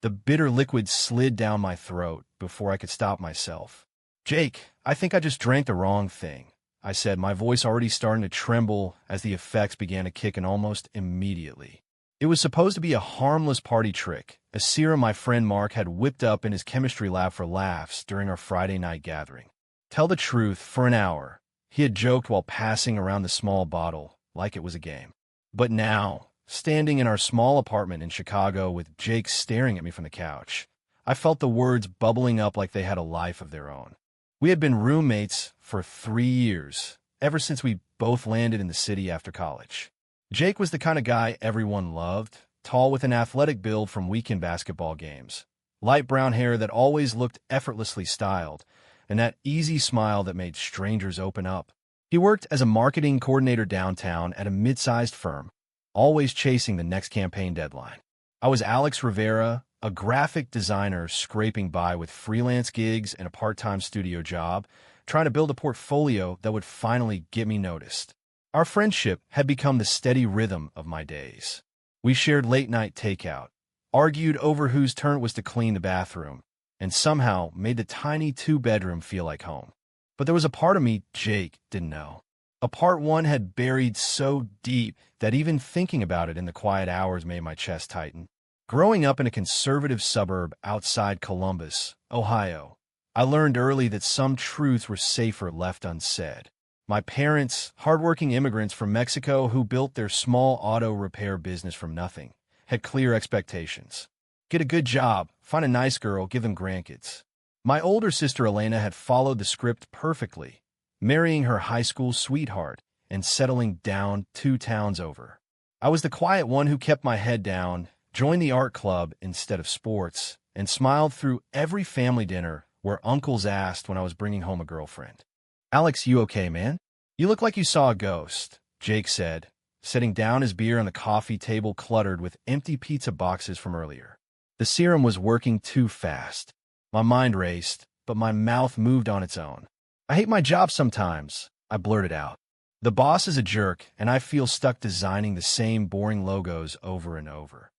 The bitter liquid slid down my throat before I could stop myself. "Jake, I think I just drank the wrong thing," I said, my voice already starting to tremble as the effects began to kick in almost immediately. It was supposed to be a harmless party trick, a serum my friend Mark had whipped up in his chemistry lab for laughs during our Friday night gathering. Tell the truth, for an hour, he had joked while passing around the small bottle like it was a game. But now, standing in our small apartment in Chicago with Jake staring at me from the couch, I felt the words bubbling up like they had a life of their own. We had been roommates for 3 years, ever since we both landed in the city after college. Jake was the kind of guy everyone loved, tall with an athletic build from weekend basketball games, light brown hair that always looked effortlessly styled, and that easy smile that made strangers open up. He worked as a marketing coordinator downtown at a mid-sized firm, always chasing the next campaign deadline. I was Alex Rivera, a graphic designer scraping by with freelance gigs and a part-time studio job, trying to build a portfolio that would finally get me noticed. Our friendship had become the steady rhythm of my days. We shared late-night takeout, argued over whose turn it was to clean the bathroom, and somehow made the tiny two-bedroom feel like home. But there was a part of me Jake didn't know. A part one had buried so deep that even thinking about it in the quiet hours made my chest tighten. Growing up in a conservative suburb outside Columbus, Ohio, I learned early that some truths were safer left unsaid. My parents, hardworking immigrants from Mexico who built their small auto repair business from nothing, had clear expectations. Get a good job, find a nice girl, give them grandkids. My older sister Elena had followed the script perfectly, marrying her high school sweetheart and settling down 2 towns over. I was the quiet one who kept my head down, joined the art club instead of sports, and smiled through every family dinner where uncles asked when I was bringing home a girlfriend. "Alex, you okay, man? You look like you saw a ghost," Jake said, setting down his beer on the coffee table cluttered with empty pizza boxes from earlier. The serum was working too fast. My mind raced, but my mouth moved on its own. "I hate my job sometimes," I blurted out. "The boss is a jerk, and I feel stuck designing the same boring logos over and over."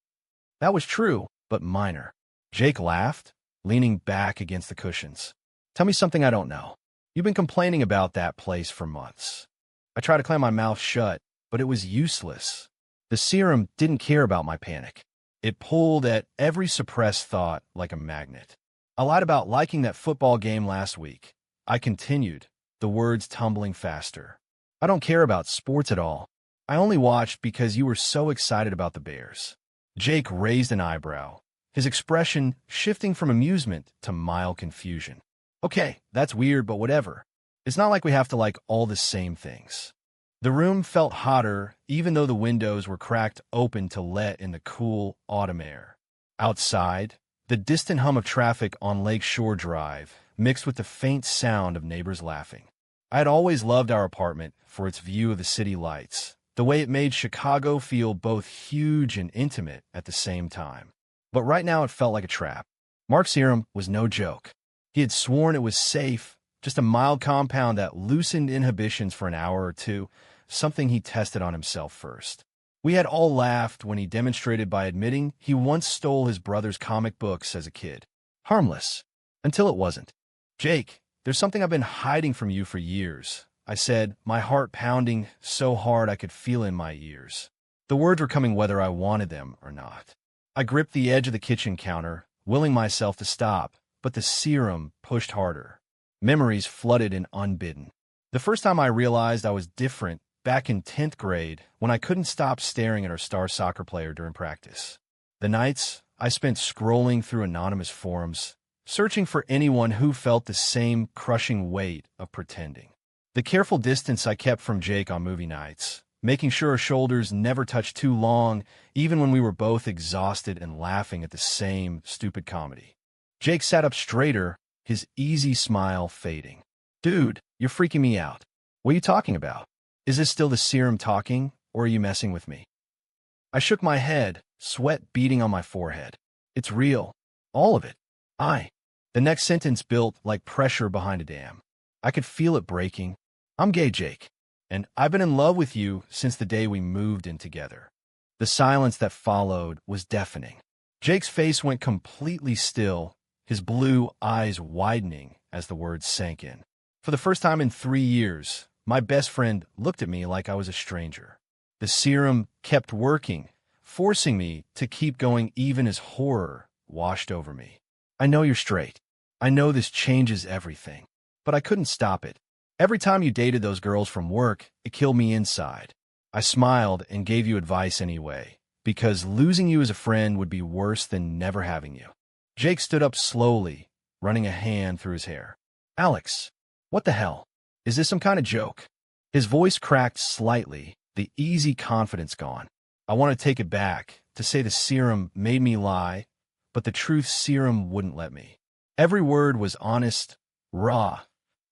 That was true, but minor. Jake laughed, leaning back against the cushions. "Tell me something I don't know. You've been complaining about that place for months." I tried to clam my mouth shut, but it was useless. The serum didn't care about my panic. It pulled at every suppressed thought like a magnet. "I lied about liking that football game last week," I continued, the words tumbling faster. "I don't care about sports at all. I only watched because you were so excited about the Bears." Jake raised an eyebrow, his expression shifting from amusement to mild confusion. "Okay, that's weird, but whatever. It's not like we have to like all the same things." The room felt hotter, even though the windows were cracked open to let in the cool autumn air. Outside, the distant hum of traffic on Lake Shore Drive mixed with the faint sound of neighbors laughing. I had always loved our apartment for its view of the city lights, the way it made Chicago feel both huge and intimate at the same time. But right now it felt like a trap. Mark Serum was no joke. He had sworn it was safe, just a mild compound that loosened inhibitions for an hour or two, something he tested on himself first. We had all laughed when he demonstrated by admitting he once stole his brother's comic books as a kid. Harmless. Until it wasn't. "Jake, there's something I've been hiding from you for years," I said, my heart pounding so hard I could feel in my ears. The words were coming whether I wanted them or not. I gripped the edge of the kitchen counter, willing myself to stop, but the serum pushed harder. Memories flooded in unbidden. The first time I realized I was different, back in 10th grade, when I couldn't stop staring at our star soccer player during practice. The nights I spent scrolling through anonymous forums, searching for anyone who felt the same crushing weight of pretending. The careful distance I kept from Jake on movie nights, making sure our shoulders never touched too long, even when we were both exhausted and laughing at the same stupid comedy. Jake sat up straighter, his easy smile fading. "Dude, you're freaking me out. What are you talking about? Is this still the serum talking, or are you messing with me?" I shook my head, sweat beading on my forehead. "It's real. All of it. The next sentence built like pressure behind a dam. I could feel it breaking. "I'm gay, Jake, and I've been in love with you since the day we moved in together." The silence that followed was deafening. Jake's face went completely still, his blue eyes widening as the words sank in. For the first time in 3 years, my best friend looked at me like I was a stranger. The serum kept working, forcing me to keep going even as horror washed over me. I know you're straight. I know this changes everything. But I couldn't stop it. Every time you dated those girls from work, it killed me inside. I smiled and gave you advice anyway, because losing you as a friend would be worse than never having you. Jake stood up slowly, running a hand through his hair. Alex, what the hell? Is this some kind of joke? His voice cracked slightly, the easy confidence gone. I want to take it back, to say the serum made me lie, but the truth serum wouldn't let me. Every word was honest, raw,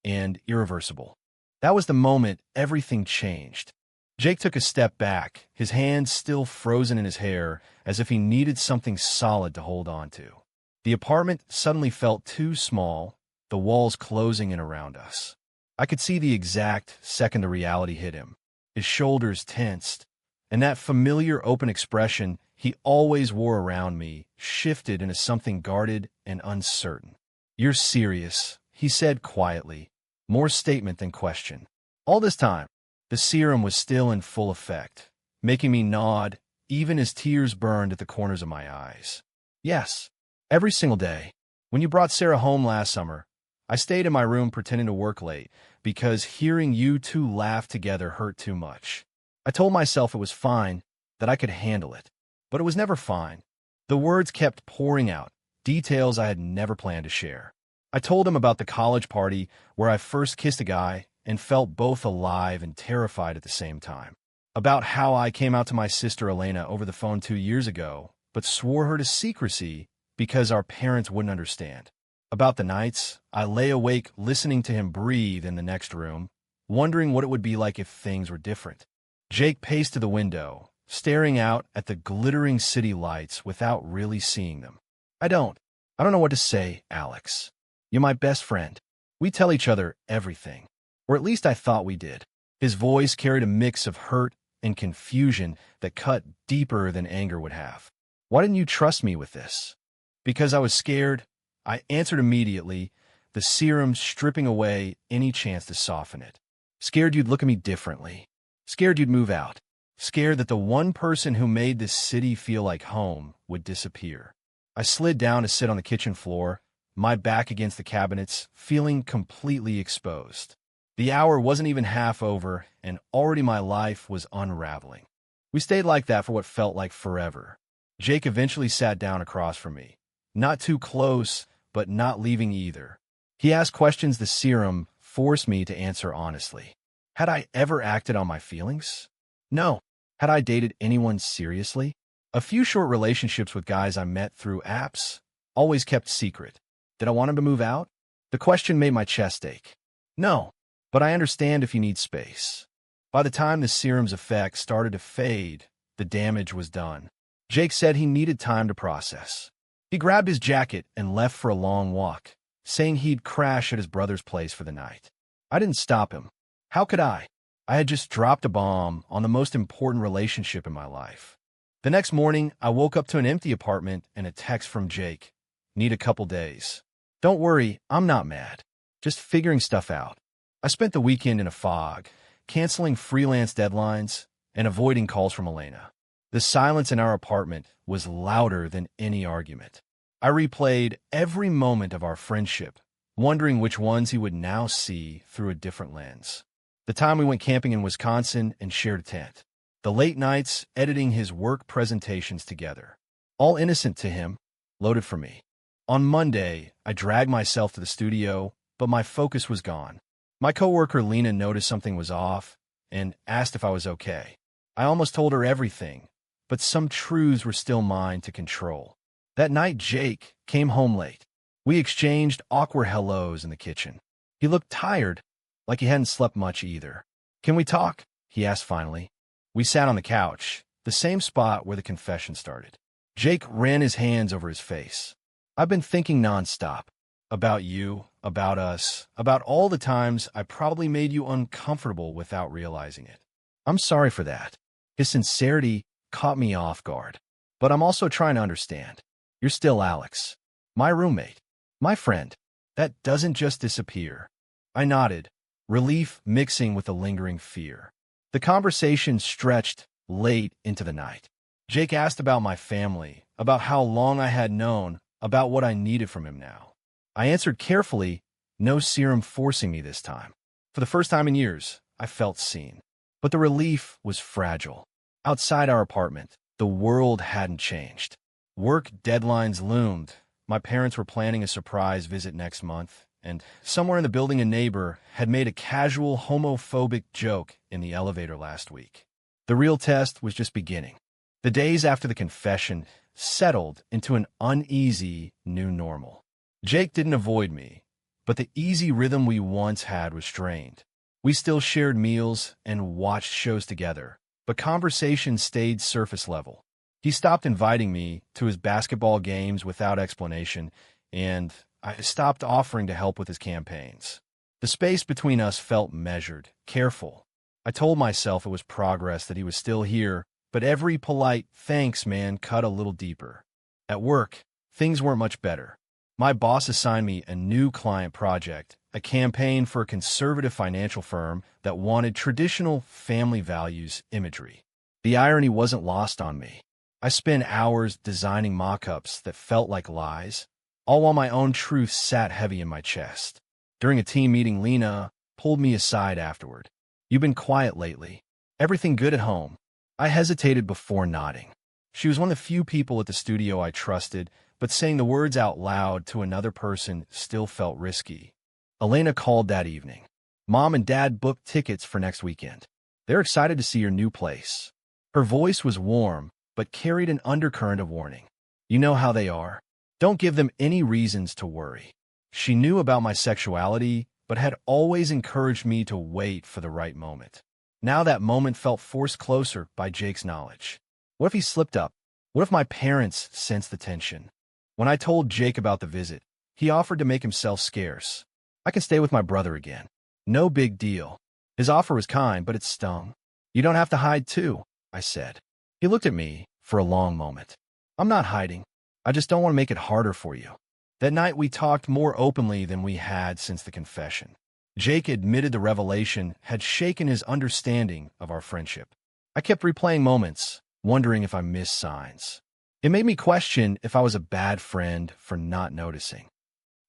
and irreversible. That was the moment everything changed. Jake took a step back, his hands still frozen in his hair, as if he needed something solid to hold on to. The apartment suddenly felt too small, the walls closing in around us. I could see the exact second the reality hit him. His shoulders tensed, and that familiar open expression he always wore around me shifted into something guarded and uncertain. You're serious, he said quietly, more statement than question. All this time, the serum was still in full effect, making me nod, even as tears burned at the corners of my eyes. Yes, every single day. When you brought Sarah home last summer, I stayed in my room pretending to work late because hearing you two laugh together hurt too much. I told myself it was fine, that I could handle it. But it was never fine. The words kept pouring out, details I had never planned to share. I told him about the college party where I first kissed a guy and felt both alive and terrified at the same time. About how I came out to my sister Elena over the phone 2 years ago, but swore her to secrecy because our parents wouldn't understand. About the nights I lay awake listening to him breathe in the next room, wondering what it would be like if things were different. Jake paced to the window, staring out at the glittering city lights without really seeing them. I don't know what to say, Alex. You're my best friend. We tell each other everything. Or at least I thought we did. His voice carried a mix of hurt and confusion that cut deeper than anger would have. Why didn't you trust me with this? Because I was scared. I answered immediately, the serum stripping away any chance to soften it. Scared you'd look at me differently. Scared you'd move out. Scared that the one person who made this city feel like home would disappear. I slid down to sit on the kitchen floor, my back against the cabinets, feeling completely exposed. The hour wasn't even half over, and already my life was unraveling. We stayed like that for what felt like forever. Jake eventually sat down across from me. Not too close, but not leaving either. He asked questions the serum forced me to answer honestly. Had I ever acted on my feelings? No. Had I dated anyone seriously? A few short relationships with guys I met through apps, always kept secret. Did I want him to move out? The question made my chest ache. No, but I understand if you need space. By the time the serum's effect started to fade, the damage was done. Jake said he needed time to process. He grabbed his jacket and left for a long walk, saying he'd crash at his brother's place for the night. I didn't stop him. How could I? I had just dropped a bomb on the most important relationship in my life. The next morning, I woke up to an empty apartment and a text from Jake. Need a couple days. Don't worry, I'm not mad. Just figuring stuff out. I spent the weekend in a fog, canceling freelance deadlines and avoiding calls from Elena. The silence in our apartment was louder than any argument. I replayed every moment of our friendship, wondering which ones he would now see through a different lens. The time we went camping in Wisconsin and shared a tent. The late nights editing his work presentations together. All innocent to him, loaded for me. On Monday, I dragged myself to the studio, but my focus was gone. My coworker Lena noticed something was off and asked if I was okay. I almost told her everything, but some truths were still mine to control. That night, Jake came home late. We exchanged awkward hellos in the kitchen. He looked tired, like he hadn't slept much either. Can we talk? He asked finally. We sat on the couch, the same spot where the confession started. Jake ran his hands over his face. I've been thinking nonstop. About you, about us, about all the times I probably made you uncomfortable without realizing it. I'm sorry for that. His sincerity caught me off guard. But I'm also trying to understand. You're still Alex. My roommate. My friend. That doesn't just disappear. I nodded, relief mixing with a lingering fear. The conversation stretched late into the night. Jake asked about my family, about how long I had known, about what I needed from him now. I answered carefully, no serum forcing me this time. For the first time in years, I felt seen. But the relief was fragile. Outside our apartment, the world hadn't changed. Work deadlines loomed. My parents were planning a surprise visit next month, and somewhere in the building a neighbor had made a casual homophobic joke in the elevator last week. The real test was just beginning. The days after the confession settled into an uneasy new normal. Jake didn't avoid me, but the easy rhythm we once had was strained. We still shared meals and watched shows together, but conversation stayed surface level. He stopped inviting me to his basketball games without explanation, and I stopped offering to help with his campaigns. The space between us felt measured, careful. I told myself it was progress, that he was still here, but every polite "thanks, man" cut a little deeper. At work, things weren't much better. My boss assigned me a new client project, a campaign for a conservative financial firm that wanted traditional family values imagery. The irony wasn't lost on me. I spent hours designing mock-ups that felt like lies, all while my own truth sat heavy in my chest. During a team meeting, Lena pulled me aside afterward. "You've been quiet lately. Everything good at home?" I hesitated before nodding. She was one of the few people at the studio I trusted, but saying the words out loud to another person still felt risky. Elena called that evening. "Mom and Dad booked tickets for next weekend. They're excited to see your new place." Her voice was warm, but carried an undercurrent of warning. "You know how they are. Don't give them any reasons to worry." She knew about my sexuality, but had always encouraged me to wait for the right moment. Now that moment felt forced closer by Jake's knowledge. What if he slipped up? What if my parents sensed the tension? When I told Jake about the visit, he offered to make himself scarce. "I can stay with my brother again. No big deal." His offer was kind, but it stung. "You don't have to hide too," I said. He looked at me for a long moment. "I'm not hiding. I just don't want to make it harder for you." That night we talked more openly than we had since the confession. Jake admitted the revelation had shaken his understanding of our friendship. I kept replaying moments, wondering if I missed signs. It made me question if I was a bad friend for not noticing.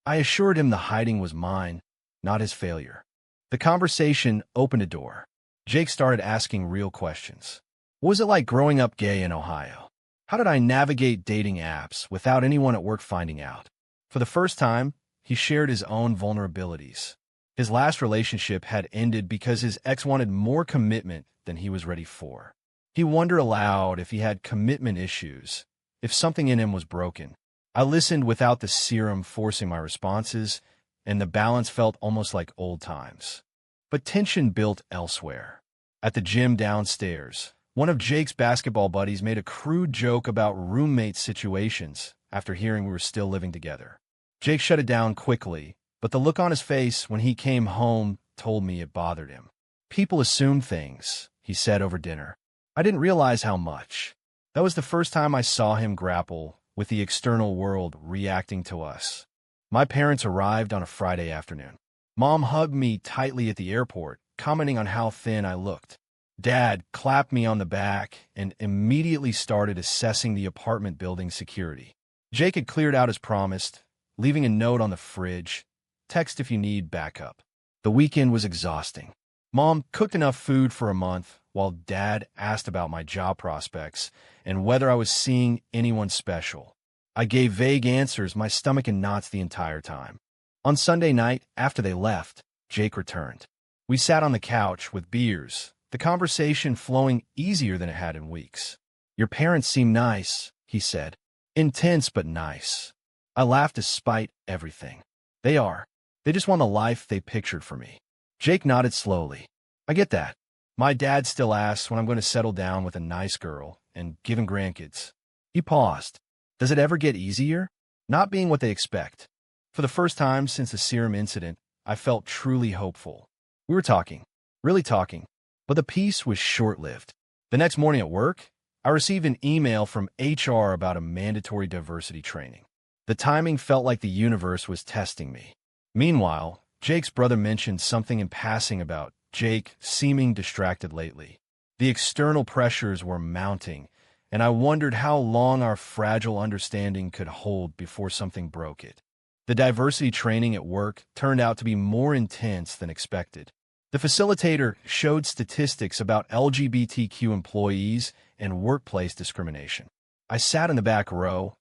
I assured him the hiding was mine, not his failure. The conversation opened a door. Jake started asking real questions. What was it like growing up gay in Ohio? How did I navigate dating apps without anyone at work finding out? For the first time, he shared his own vulnerabilities. His last relationship had ended because his ex wanted more commitment than he was ready for. He wondered aloud if he had commitment issues, if something in him was broken. I listened without the serum forcing my responses, and the balance felt almost like old times. But tension built elsewhere. At the gym downstairs, one of Jake's basketball buddies made a crude joke about roommate situations after hearing we were still living together. Jake shut it down quickly, but the look on his face when he came home told me it bothered him. "People assume things," he said over dinner. I didn't realize how much. That was the first time I saw him grapple with the external world reacting to us. My parents arrived on a Friday afternoon. Mom hugged me tightly at the airport, commenting on how thin I looked. Dad clapped me on the back and immediately started assessing the apartment building's security. Jake had cleared out as promised, leaving a note on the fridge, "Text if you need backup." The weekend was exhausting. Mom cooked enough food for a month, while Dad asked about my job prospects and whether I was seeing anyone special. I gave vague answers, my stomach in knots the entire time. On Sunday night, after they left, Jake returned. We sat on the couch with beers, the conversation flowing easier than it had in weeks. "Your parents seem nice," he said. "Intense but nice." I laughed despite everything. "They are. They just want the life they pictured for me." Jake nodded slowly. "I get that. My dad still asks when I'm going to settle down with a nice girl and give him grandkids." He paused. "Does it ever get easier? Not being what they expect." For the first time since the Serum incident, I felt truly hopeful. We were talking, really talking, but the peace was short-lived. The next morning at work, I received an email from HR about a mandatory diversity training. The timing felt like the universe was testing me. Meanwhile, Jake's brother mentioned something in passing about Jake seeming distracted lately. The external pressures were mounting, and I wondered how long our fragile understanding could hold before something broke it. The diversity training at work turned out to be more intense than expected. The facilitator showed statistics about LGBTQ employees and workplace discrimination. I sat in the back row,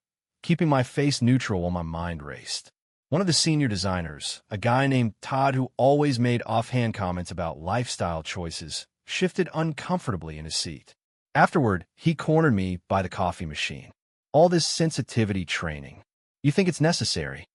keeping my face neutral while my mind raced. One of the senior designers, a guy named Todd who always made offhand comments about lifestyle choices, shifted uncomfortably in his seat. Afterward, he cornered me by the coffee machine. All this sensitivity training. You think it's necessary?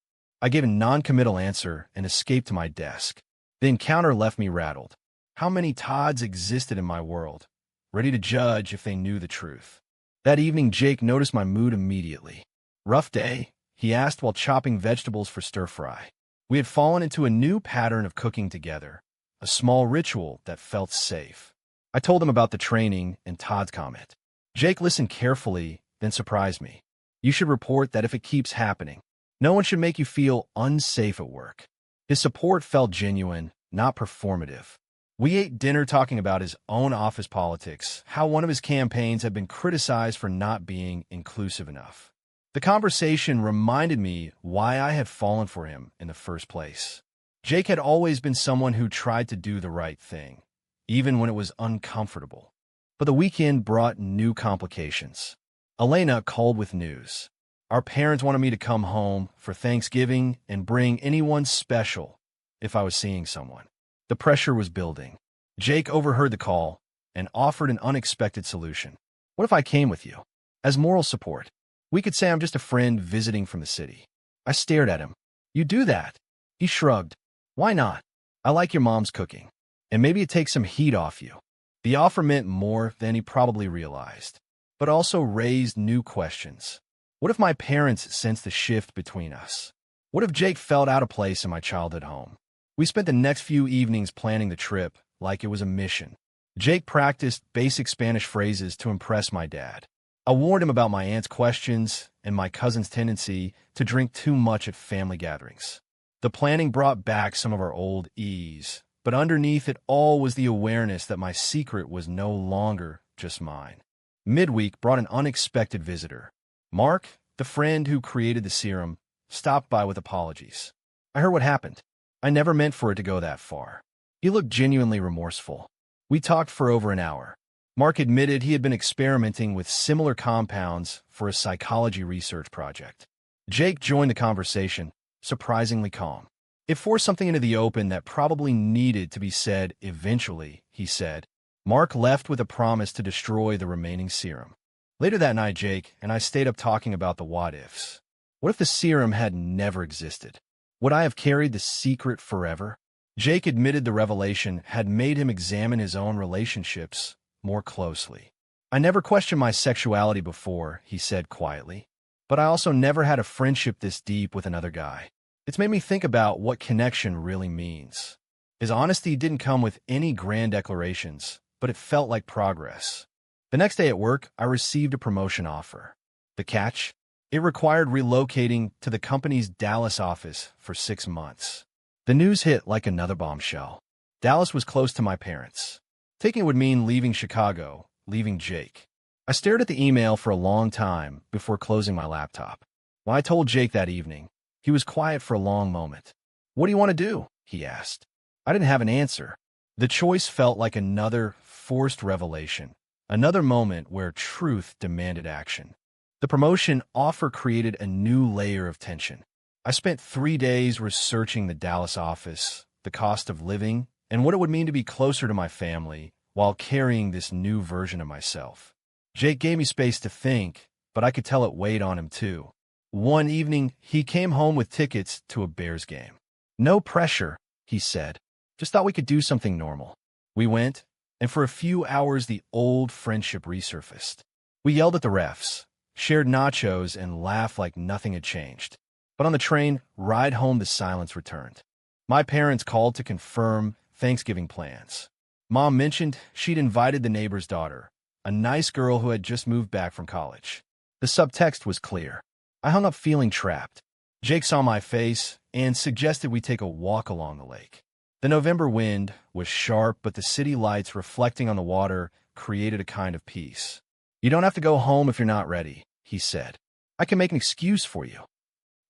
I gave a non-committal answer and escaped to my desk. The encounter left me rattled. How many Todds existed in my world, ready to judge if they knew the truth? That evening, Jake noticed my mood immediately. "Rough day?" he asked while chopping vegetables for stir-fry. We had fallen into a new pattern of cooking together, a small ritual that felt safe. I told him about the training and Todd's comment. Jake listened carefully, then surprised me. "You should report that if it keeps happening. No one should make you feel unsafe at work." His support felt genuine, not performative. We ate dinner talking about his own office politics, how one of his campaigns had been criticized for not being inclusive enough. The conversation reminded me why I had fallen for him in the first place. Jake had always been someone who tried to do the right thing, even when it was uncomfortable. But the weekend brought new complications. Elena called with news. Our parents wanted me to come home for Thanksgiving and bring anyone special if I was seeing someone. The pressure was building. Jake overheard the call and offered an unexpected solution. "What if I came with you? As moral support. We could say I'm just a friend visiting from the city." I stared at him. "You do that?" He shrugged. "Why not? I like your mom's cooking. And maybe it takes some heat off you." The offer meant more than he probably realized, but also raised new questions. What if my parents sensed the shift between us? What if Jake felt out of place in my childhood home? We spent the next few evenings planning the trip like it was a mission. Jake practiced basic Spanish phrases to impress my dad. I warned him about my aunt's questions and my cousin's tendency to drink too much at family gatherings. The planning brought back some of our old ease, but underneath it all was the awareness that my secret was no longer just mine. Midweek brought an unexpected visitor. Mark, the friend who created the serum, stopped by with apologies. "I heard what happened. I never meant for it to go that far." He looked genuinely remorseful. We talked for over an hour. Mark admitted he had been experimenting with similar compounds for a psychology research project. Jake joined the conversation, surprisingly calm. "It forced something into the open that probably needed to be said eventually," he said. Mark left with a promise to destroy the remaining serum. Later that night, Jake and I stayed up talking about the what-ifs. What if the serum had never existed? Would I have carried the secret forever? Jake admitted the revelation had made him examine his own relationships more closely. "I never questioned my sexuality before," he said quietly, "but I also never had a friendship this deep with another guy. It's made me think about what connection really means." His honesty didn't come with any grand declarations, but it felt like progress. The next day at work, I received a promotion offer. The catch? It required relocating to the company's Dallas office for 6 months. The news hit like another bombshell. Dallas was close to my parents. Taking it would mean leaving Chicago, leaving Jake. I stared at the email for a long time before closing my laptop. When I told Jake that evening, he was quiet for a long moment. "What do you want to do?" he asked. I didn't have an answer. The choice felt like another forced revelation. Another moment where truth demanded action. The promotion offer created a new layer of tension. I spent 3 days researching the Dallas office, the cost of living, and what it would mean to be closer to my family while carrying this new version of myself. Jake gave me space to think, but I could tell it weighed on him too. One evening, he came home with tickets to a Bears game. "No pressure," he said. "Just thought we could do something normal." We went, and for a few hours the old friendship resurfaced. We yelled at the refs, shared nachos, and laughed like nothing had changed. But on the train ride home, the silence returned. My parents called to confirm Thanksgiving plans. Mom mentioned she'd invited the neighbor's daughter, a nice girl who had just moved back from college. The subtext was clear. I hung up feeling trapped. Jake saw my face and suggested we take a walk along the lake. The November wind was sharp, but the city lights reflecting on the water created a kind of peace. You don't have to go home if you're not ready, he said. I can make an excuse for you.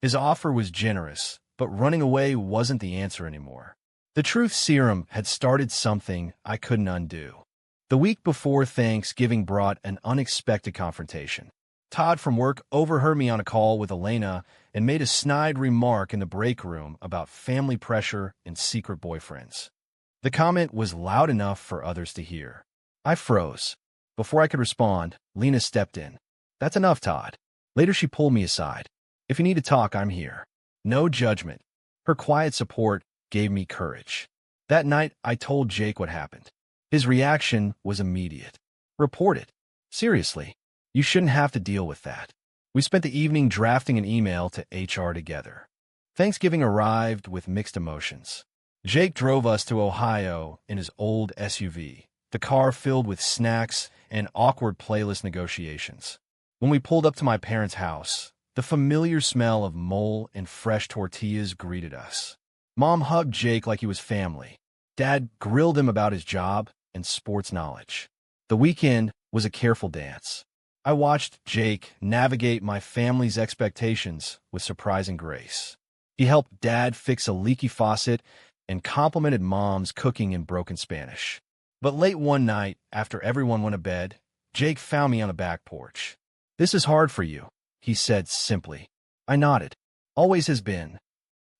His offer was generous, but running away wasn't the answer anymore. The truth serum had started something I couldn't undo. The week before Thanksgiving brought an unexpected confrontation. Todd from work overheard me on a call with Elena and made a snide remark in the break room about family pressure and secret boyfriends. The comment was loud enough for others to hear. I froze. Before I could respond, Lena stepped in. That's enough, Todd. Later she pulled me aside. If you need to talk, I'm here. No judgment. Her quiet support gave me courage. That night, I told Jake what happened. His reaction was immediate. Report it. Seriously. You shouldn't have to deal with that. We spent the evening drafting an email to HR together. Thanksgiving arrived with mixed emotions. Jake drove us to Ohio in his old SUV, the car filled with snacks and awkward playlist negotiations. When we pulled up to my parents' house, the familiar smell of mole and fresh tortillas greeted us. Mom hugged Jake like he was family. Dad grilled him about his job and sports knowledge. The weekend was a careful dance. I watched Jake navigate my family's expectations with surprising grace. He helped Dad fix a leaky faucet and complimented Mom's cooking in broken Spanish. But late one night, after everyone went to bed, Jake found me on the back porch. This is hard for you, he said simply. I nodded. Always has been.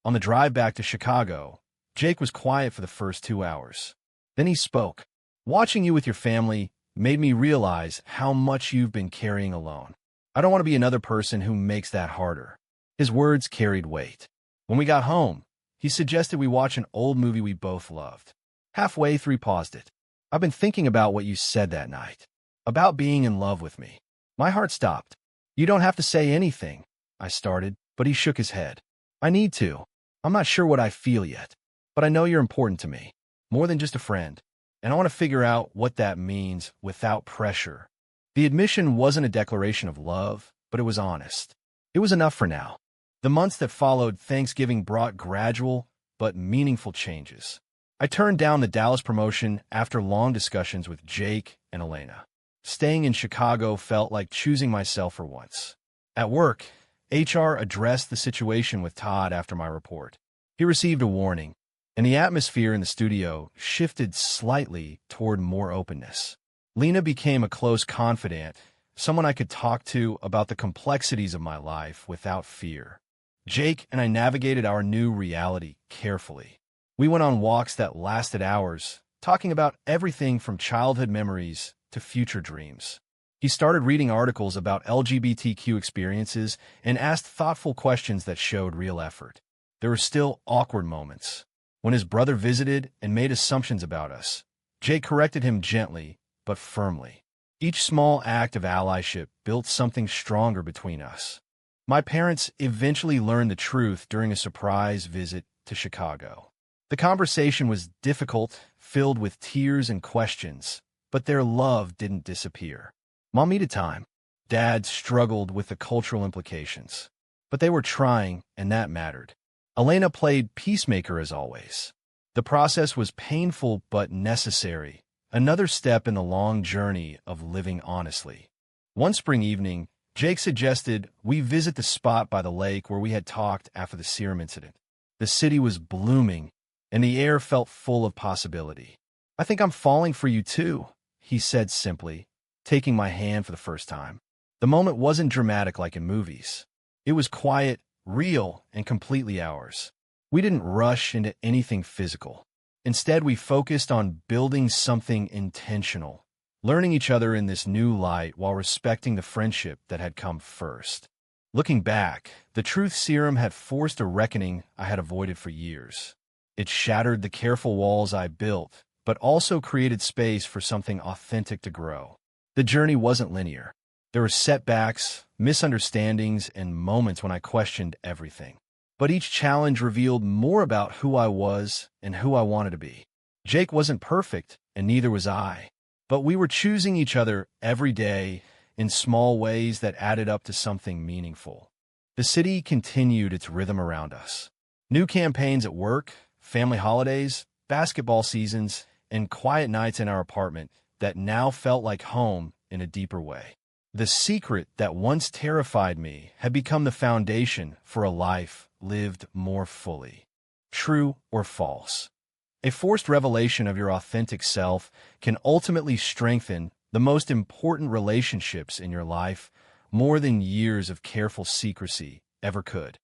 On the drive back to Chicago, Jake was quiet for the first 2 hours. Then he spoke. Watching you with your family made me realize how much you've been carrying alone. I don't want to be another person who makes that harder. His words carried weight. When we got home, he suggested we watch an old movie we both loved. Halfway through, he paused it. I've been thinking about what you said that night. About being in love with me. My heart stopped. You don't have to say anything, I started, but he shook his head. I need to. I'm not sure what I feel yet, but I know you're important to me. More than just a friend. And I want to figure out what that means without pressure. The admission wasn't a declaration of love, but it was honest. It was enough for now. The months that followed Thanksgiving brought gradual but meaningful changes. I turned down the Dallas promotion after long discussions with Jake and Elena. Staying in Chicago felt like choosing myself for once. At work, HR addressed the situation with Todd after my report. He received a warning, and the atmosphere in the studio shifted slightly toward more openness. Lena became a close confidant, someone I could talk to about the complexities of my life without fear. Jake and I navigated our new reality carefully. We went on walks that lasted hours, talking about everything from childhood memories to future dreams. He started reading articles about LGBTQ experiences and asked thoughtful questions that showed real effort. There were still awkward moments. When his brother visited and made assumptions about us, Jake corrected him gently but firmly. Each small act of allyship built something stronger between us. My parents eventually learned the truth during a surprise visit to Chicago. The conversation was difficult, filled with tears and questions, but their love didn't disappear. Mom needed time. Dad struggled with the cultural implications. But they were trying, and that mattered. Elena played peacemaker as always. The process was painful but necessary, another step in the long journey of living honestly. One spring evening, Jake suggested we visit the spot by the lake where we had talked after the Serum incident. The city was blooming, and the air felt full of possibility. I think I'm falling for you too, he said simply, taking my hand for the first time. The moment wasn't dramatic like in movies. It was quiet, real, and completely ours. We didn't rush into anything physical. Instead, we focused on building something intentional, learning each other in this new light while respecting the friendship that had come first. Looking back, the truth serum had forced a reckoning I had avoided for years. It shattered the careful walls I built, but also created space for something authentic to grow. The journey wasn't linear. There were setbacks, misunderstandings, and moments when I questioned everything. But each challenge revealed more about who I was and who I wanted to be. Jake wasn't perfect, and neither was I. But we were choosing each other every day in small ways that added up to something meaningful. The city continued its rhythm around us. New campaigns at work, family holidays, basketball seasons, and quiet nights in our apartment that now felt like home in a deeper way. The secret that once terrified me had become the foundation for a life lived more fully. True or false? A forced revelation of your authentic self can ultimately strengthen the most important relationships in your life more than years of careful secrecy ever could.